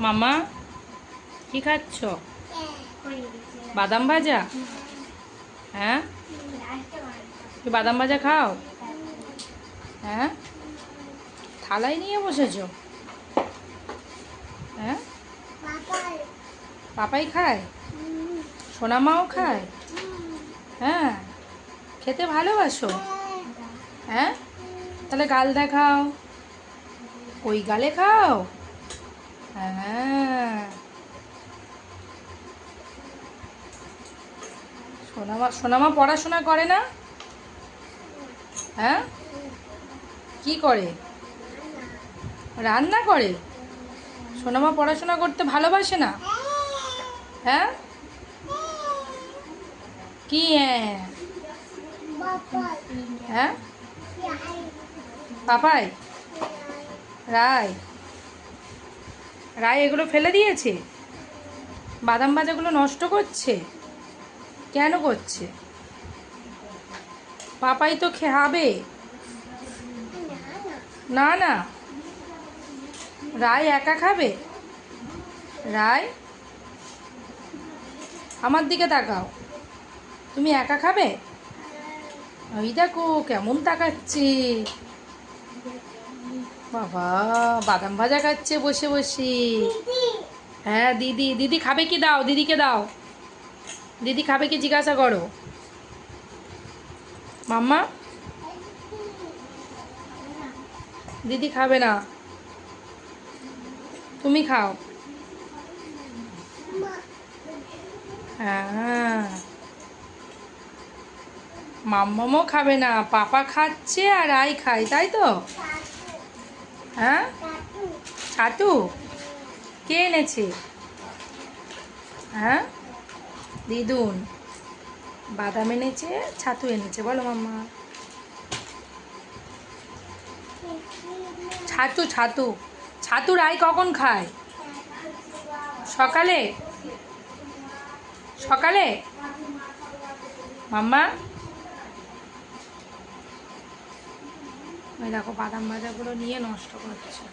মামা কি খাচ্ছ? বাদাম ভাজা? হ্যাঁ, কি বাদাম ভাজা খাও? হ্যাঁ, থালায় নিয়ে বসেছো? হ্যাঁ, পাপাই খায়, সোনামাও খায়? হ্যাঁ, খেতে ভালোবাসো? হ্যাঁ, তাহলে গাল দেখাও। ওই গালে খাও? হ্যাঁ। সোনামা পড়াশোনা করে না? হ্যাঁ, কি করে? রান্না করে? সোনামা পড়াশোনা করতে ভালোবাসে না? হ্যাঁ, কি? হ্যাঁ, পাপাই রায় রায় এগুলো ফেলে দিয়েছে? বাদাম ভাজাগুলো নষ্ট করছে? কেন করছে? পাপাই তো খাবে। না না, রায় একা খাবে? রায়, আমার দিকে তাকাও। তুমি একা খাবে? ওই দেখো কেমন তাকাচ্ছে। বাবা, বাদাম ভাজা খাচ্ছে বসে বসে। হ্যাঁ, দিদি দিদি খাবে কি? দাও, দিদিকে দাও। দিদি খাবে কি জিজ্ঞাসা করো। মাম্মা, দিদি খাবে না, তুমি খাও। হ্যাঁ, মাম্মামও খাবে না, পাপা খাচ্ছে আর আই খায়, তাই তো? হ্যাঁ, ছাতু কে এনেছে? হ্যাঁ, দিদুন বাদাম এনেছে, ছাতু এনেছে, বলো মাম্মা। ছাতু ছাতু ছাতু রাই কখন খায়? সকালে? সকালে? মাম্মা, ওই দেখো বাদাম ভাজাগুলো নিয়ে নষ্ট করছে।